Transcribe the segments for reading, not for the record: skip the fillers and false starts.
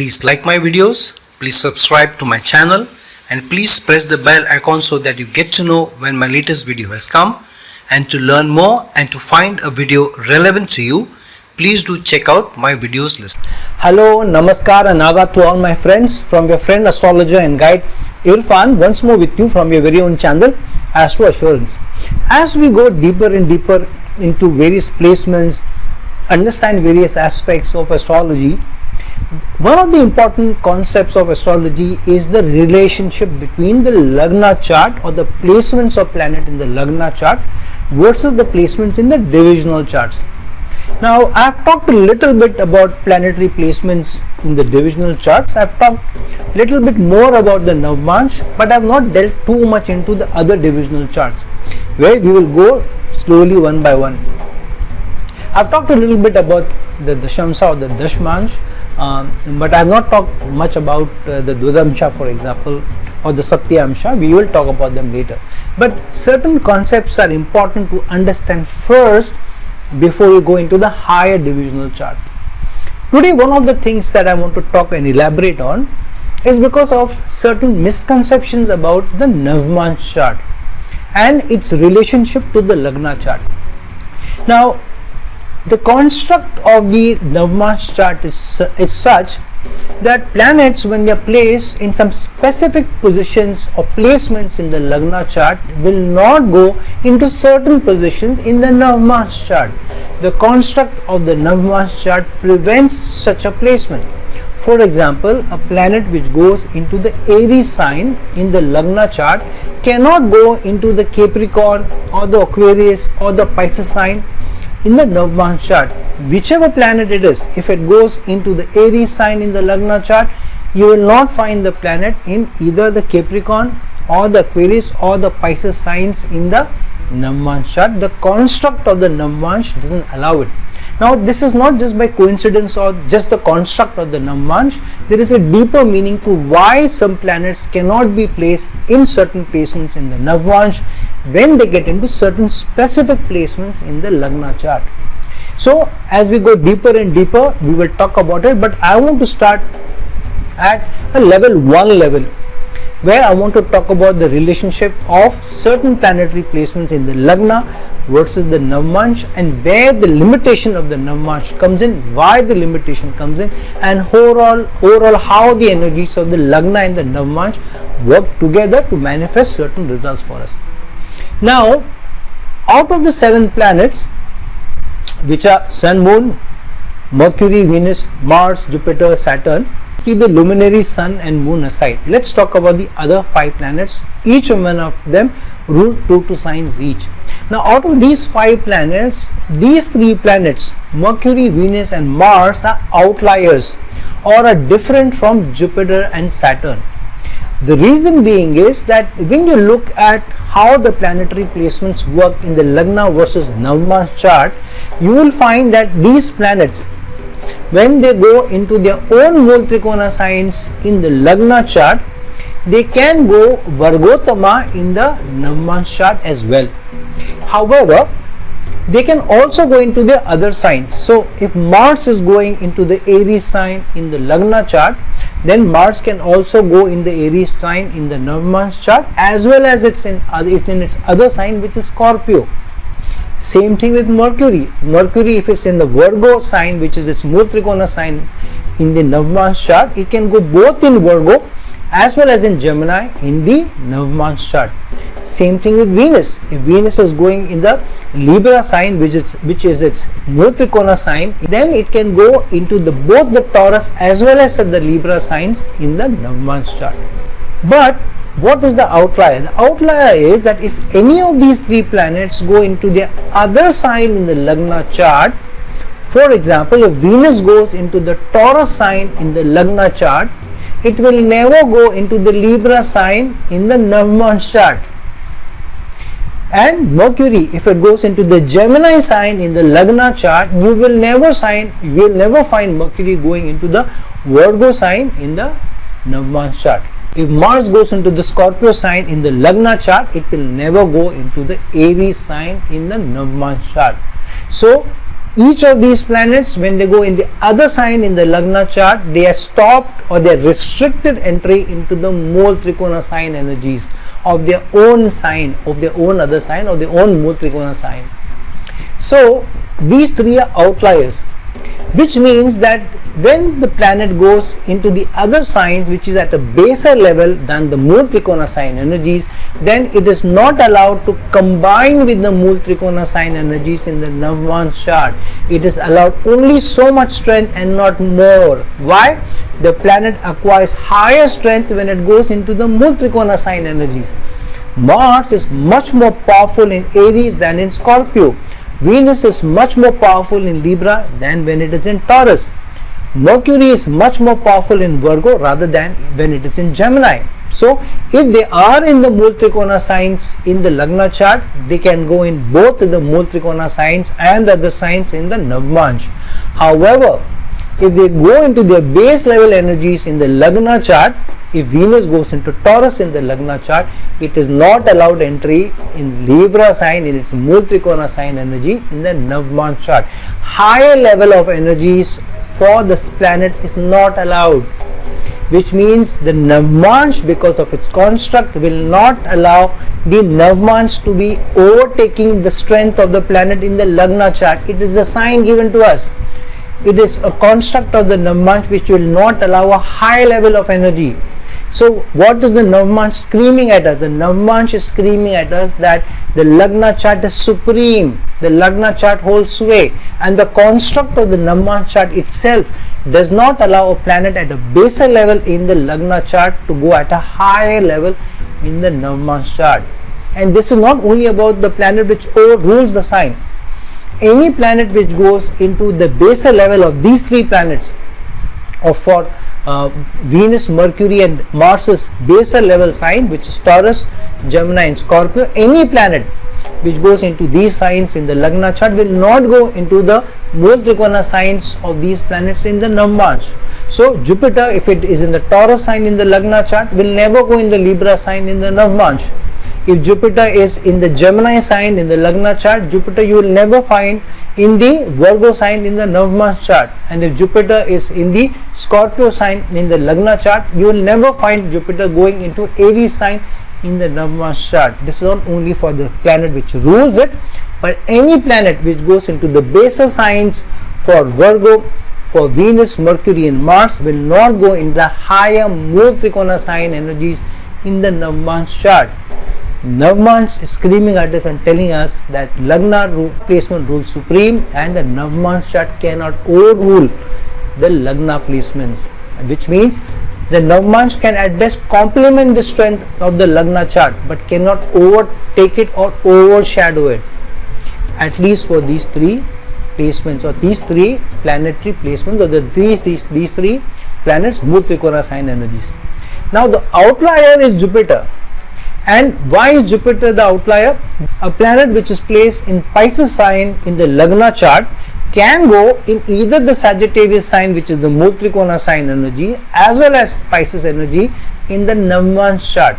Please like my videos, please subscribe to my channel, and please press the bell icon so that you get to know when my latest video has come. And to learn more and to find a video relevant to you, please do check out my videos list. Hello, Namaskar and Adab to all my friends from your friend astrologer and guide Irfan, once more with you from your very own channel Astro Assurance. As we go deeper and deeper into various placements, understand various aspects of astrology, one of the important concepts of astrology is the relationship between the Lagna chart or the placements of planet in the Lagna chart versus the placements in the divisional charts. Now, I have talked a little bit about planetary placements in the divisional charts. I have talked a little bit more about the Navmansh, but I have not delved too much into the other divisional charts, where we will go slowly one by one. I have talked a little bit about the Dashamsha or the Dashmansh, but I have not talked much about the Dvidamsha, for example, or the Satyamsha. We will talk about them later. But certain concepts are important to understand first before we go into the higher divisional chart. Today, one of the things that I want to talk and elaborate on is because of certain misconceptions about the Navmansh chart and its relationship to the Lagna chart. Now, the construct of the Navmansh chart is such that planets, when they are placed in some specific positions or placements in the Lagna chart, will not go into certain positions in the Navmansh chart. The construct of the Navmansh chart prevents such a placement. For example, a planet which goes into the Aries sign in the Lagna chart cannot go into the Capricorn or the Aquarius or the Pisces sign in the Navmansh chart. Whichever planet it is, if it goes into the Aries sign in the Lagna chart, you will not find the planet in either the Capricorn or the Aquarius or the Pisces signs in the Navmansh chart. The construct of the Navmansh doesn't allow it. Now, this is not just by coincidence or just the construct of the Navmansh. There is a deeper meaning to why some planets cannot be placed in certain placements in the Navmansh when they get into certain specific placements in the Lagna chart. So, as we go deeper and deeper, we will talk about it, but I want to start at a level 1 level, where I want to talk about the relationship of certain planetary placements in the Lagna versus the Navmansh, and where the limitation of the Navmansh comes in, why the limitation comes in, and overall how the energies of the Lagna and the Navmansh work together to manifest certain results for us. Now, out of the 7 planets, which are Sun, Moon, Mercury, Venus, Mars, Jupiter, Saturn, keep the luminary Sun and Moon aside. Let's talk about the other 5 planets. Each one of them rule 2 signs each. Now, out of these 5 planets, these 3 planets, Mercury, Venus and Mars, are outliers or are different from Jupiter and Saturn. The reason being is that when you look at how the planetary placements work in the Lagna versus Navmansh chart, you will find that these planets, when they go into their own Mool Trikona signs in the Lagna chart, they can go Vargotama in the Navmansh chart as well. However, they can also go into the other signs. So, if Mars is going into the Aries sign in the Lagna chart, then Mars can also go in the Aries sign in the Navmansh chart, as well as it's in its other sign, which is Scorpio. Same thing with Mercury. Mercury, if it's in the Virgo sign, which is its Mool Trikona sign in the Navmansh chart, it can go both in Virgo as well as in Gemini in the Navmansh chart. Same thing with Venus. If Venus is going in the Libra sign, which is its Mool Trikona sign, then it can go into both the Taurus as well as the Libra signs in the Navmansh chart. But what is the outlier? The outlier is that if any of these 3 planets go into the other sign in the Lagna chart, for example, if Venus goes into the Taurus sign in the Lagna chart, it will never go into the Libra sign in the Navmansh chart. And Mercury, if it goes into the Gemini sign in the Lagna chart, you will never find Mercury going into the Virgo sign in the Navmansh chart. If Mars goes into the Scorpio sign in the Lagna chart, it will never go into the Aries sign in the Navmansh chart. So, Each of these planets, when they go in the other sign in the Lagna chart, they are stopped or they are restricted entry into the Mool Trikona sign energies of their own sign, of their own other sign, or their own Mool Trikona sign. So these three are outliers, which means that when the planet goes into the other sign, which is at a baser level than the Mool Trikona sign energies, then it is not allowed to combine with the Mool Trikona sign energies in the Navamsha chart. It is allowed only so much strength and not more. Why? The planet acquires higher strength when it goes into the Mool Trikona sign energies. Mars is much more powerful in Aries than in Scorpio. Venus is much more powerful in Libra than when it is in Taurus. Mercury is much more powerful in Virgo rather than when it is in Gemini. So if they are in the Mool Trikona signs in the Lagna chart, they can go in both the Mool Trikona signs and the other signs in the Navamsha. However, if they go into their base level energies in the Lagna chart, if Venus goes into Taurus in the Lagna chart, it is not allowed entry in Libra sign in its Mool Trikona sign energy in the Navamsha chart. Higher level of energies for this planet is not allowed, which means the Navamsha, because of its construct, will not allow the Navamsha to be overtaking the strength of the planet in the Lagna chart. It is a sign given to us. It is a construct of the Navamsha which will not allow a high level of energy. So what is the Navamsha screaming at us? The Navamsha is screaming at us that the Lagna chart is supreme, the Lagna chart holds sway, and the construct of the Navamsha chart itself does not allow a planet at a baser level in the Lagna chart to go at a higher level in the Navamsha chart. And this is not only about the planet which overrules the sign. Any planet which goes into the baser level of these three planets, or for Venus, Mercury and Mars's baser level sign, which is Taurus, Gemini and Scorpio, any planet which goes into these signs in the Lagna chart will not go into the Mool Trikona signs of these planets in the Navamsha. So Jupiter, if it is in the Taurus sign in the Lagna chart, will never go in the Libra sign in the Navamsha. If Jupiter is in the Gemini sign in the Lagna chart, Jupiter you will never find in the Virgo sign in the Navamsha chart. And if Jupiter is in the Scorpio sign in the Lagna chart, you will never find Jupiter going into Aries sign in the Navamsha chart. This is not only for the planet which rules it, but any planet which goes into the baser signs for Virgo, for Venus, Mercury and Mars will not go in the higher Mool Trikona sign energies in the Navamsha chart. Navamsha is screaming at us and telling us that Lagna placement rules supreme, and the Navamsha chart cannot overrule the Lagna placements, which means the Navamsha can at best complement the strength of the Lagna chart but cannot overtake it or overshadow it, at least for these three placements, or these three planetary placements, or these three planets Mool Trikona sign energies. Now the outlier is Jupiter. And why is Jupiter the outlier? A planet which is placed in Pisces sign in the Lagna chart can go in either the Sagittarius sign, which is the Mool Trikona sign energy, as well as Pisces energy in the Navamsha chart.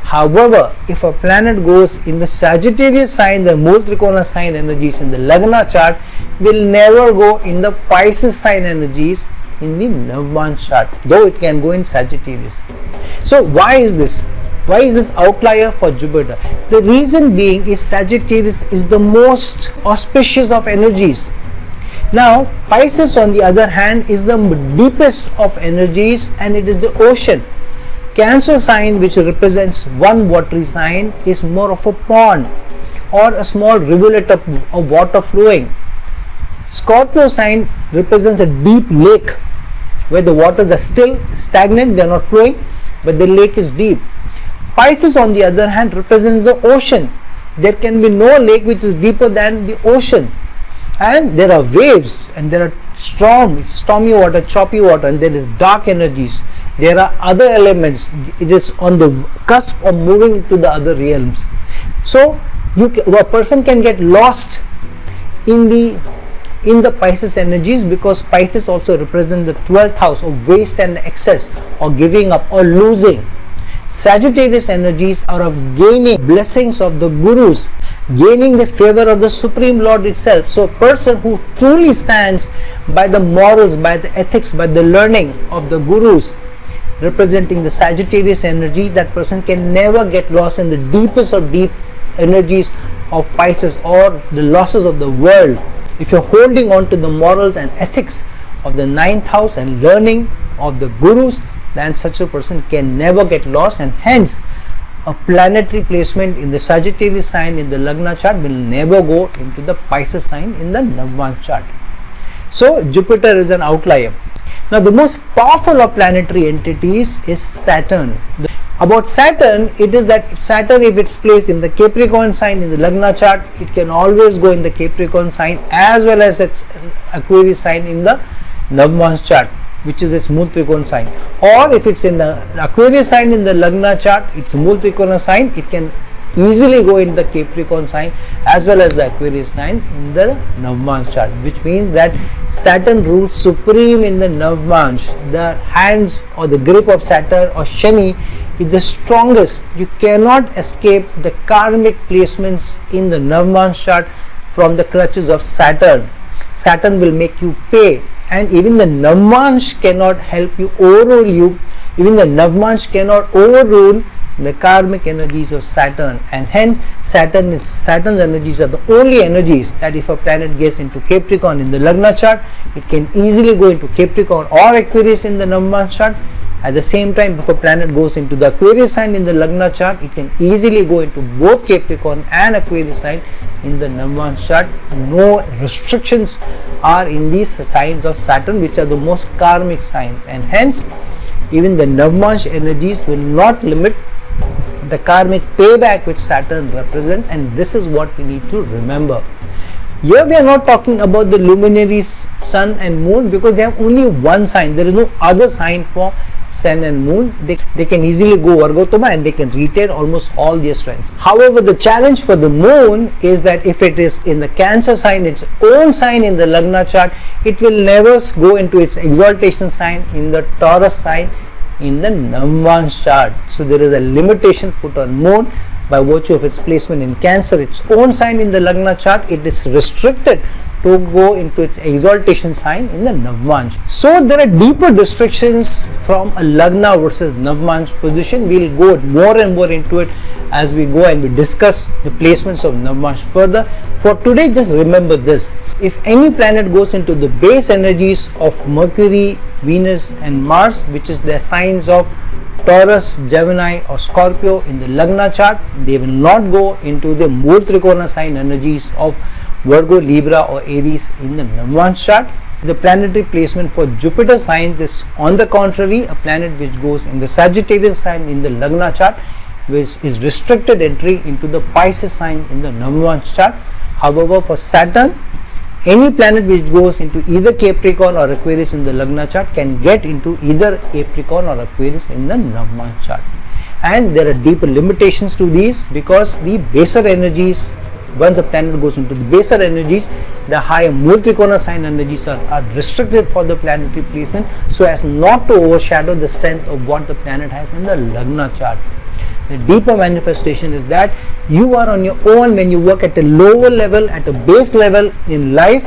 However, if a planet goes in the Sagittarius sign, the Mool Trikona sign energies in the Lagna chart will never go in the Pisces sign energies in the Navamsha chart, though it can go in Sagittarius. So why is this? Why is this outlier for Jupiter? The reason being is Sagittarius is the most auspicious of energies. Now Pisces on the other hand is the deepest of energies, and it is the ocean. Cancer sign, which represents one watery sign, is more of a pond or a small rivulet of water flowing. Scorpio sign represents a deep lake where the waters are still stagnant, they are not flowing, but the lake is deep. Pisces on the other hand represents the ocean. There can be no lake which is deeper than the ocean, and there are waves, and there are stormy water, choppy water, and there is dark energies. There are other elements. It is on the cusp of moving to the other realms. So a person can get lost in the Pisces energies, because Pisces also represents the 12th house of waste and excess, or giving up or losing. Sagittarius energies are of gaining blessings of the gurus, gaining the favor of the Supreme Lord itself. So a person who truly stands by the morals, by the ethics, by the learning of the gurus, representing the Sagittarius energy, that person can never get lost in the deepest of deep energies of Pisces or the losses of the world. If you're holding on to the morals and ethics of the 9th house and learning of the gurus, then such a person can never get lost, and hence a planetary placement in the Sagittarius sign in the Lagna chart will never go into the Pisces sign in the Navamsha chart. So Jupiter is an outlier. Now the most powerful of planetary entities is Saturn. About Saturn, it is that Saturn, if it's placed in the Capricorn sign in the Lagna chart, it can always go in the Capricorn sign as well as its Aquarius sign in the Navamsha chart, which is its Mool Trikona sign. Or if it's in the Aquarius sign in the Lagna chart, it's Mool Trikona sign, it can easily go in the Capricorn sign as well as the Aquarius sign in the Navamsha chart, which means that Saturn rules supreme in the Navamsha. The hands or the grip of Saturn or Shani is the strongest. You cannot escape the karmic placements in the Navamsha chart from the clutches of Saturn. Saturn will make you pay, and even the Navamsha cannot help you, overrule you. Even the Navamsha cannot overrule the karmic energies of Saturn, and hence Saturn's energies are the only energies that if a planet gets into Capricorn in the Lagna chart, it can easily go into Capricorn or Aquarius in the Navamsha chart. At the same time, if a planet goes into the Aquarius sign in the Lagna chart, it can easily go into both Capricorn and Aquarius sign in the Navamsha chart. No restrictions are in these signs of Saturn, which are the most karmic signs, and hence even the Navamsha energies will not limit the karmic payback which Saturn represents, and this is what we need to remember. Here we are not talking about the luminaries Sun and Moon, because they have only one sign. There is no other sign for Sun and Moon. They can easily go Vargotama and they can retain almost all their strengths. However, the challenge for the Moon is that if it is in the Cancer sign, its own sign in the Lagna chart, it will never go into its exaltation sign in the Taurus sign in the Navamsha chart. So there is a limitation put on Moon by virtue of its placement in Cancer, its own sign in the Lagna chart. It is restricted to go into its exaltation sign in the Navamsha. So there are deeper restrictions from a Lagna versus Navamsha position. We will go more and more into it as we go and we discuss the placements of Navamsha further. For today, just remember this: if any planet goes into the base energies of Mercury, Venus and Mars, which is their signs of Taurus, Gemini or Scorpio in the Lagna chart, they will not go into the Mool Trikona sign energies of Virgo, Libra or Aries in the Navamsha chart. The planetary placement for Jupiter signs is on the contrary, a planet which goes in the Sagittarius sign in the Lagna chart, which is restricted entry into the Pisces sign in the Navamsha chart. However, for Saturn, any planet which goes into either Capricorn or Aquarius in the Lagna chart can get into either Capricorn or Aquarius in the Navamsha chart. And there are deeper limitations to these, because the baser energies, once the planet goes into the baser energies, the higher Mool Trikona sign energies are restricted for the planetary placement, so as not to overshadow the strength of what the planet has in the Lagna chart. The deeper manifestation is that you are on your own when you work at a lower level, at a base level in life.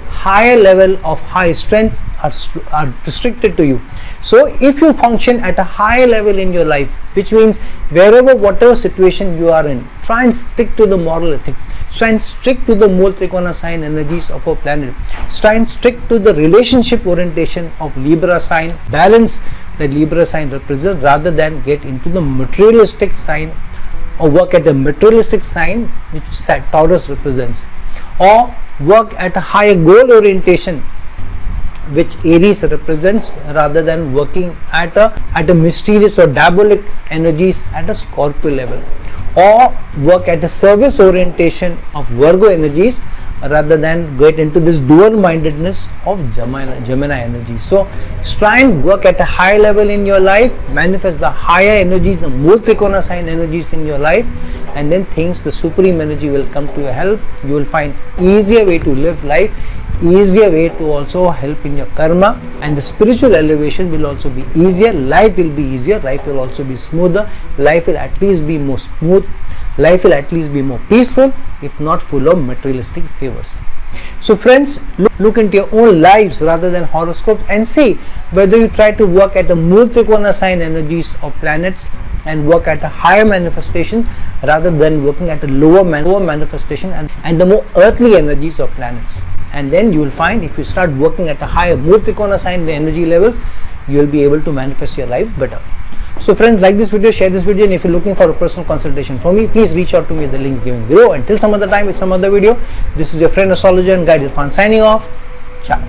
Higher level of high strength are restricted to you. So if you function at a higher level in your life, which means wherever, whatever situation you are in, try and stick to the moral ethics, try and stick to the Mool Trikona sign energies of our planet, try and stick to the relationship orientation of Libra sign, balance that Libra sign represents, rather than get into the materialistic sign or work at a materialistic sign which Taurus represents, or work at a higher goal orientation which Aries represents, rather than working at a mysterious or diabolic energies at a Scorpio level, or work at a service orientation of Virgo energies, rather than get into this dual mindedness of Gemini energy. So try and work at a high level in your life, manifest the higher energies, the Mool Trikona sign energies in your life, and then the supreme energy will come to your help. You will find easier way to live life, easier way to also help in your karma, and the spiritual elevation will also be easier. Life will be easier, life will also be smoother, life will at least be more smooth, life will at least be more peaceful, if not full of materialistic favors. So friends, look into your own lives rather than horoscopes and see whether you try to work at the Mool Trikona sign energies of planets and work at a higher manifestation rather than working at a lower manifestation and the more earthly energies of planets. And then you will find if you start working at a higher Mool Trikona sign energy levels, you will be able to manifest your life better. So friends, like this video, share this video, and if you're looking for a personal consultation from me, please reach out to me at the links given below. Until some other time with some other video, this is your friend astrologer and guide Irfan signing off. Ciao.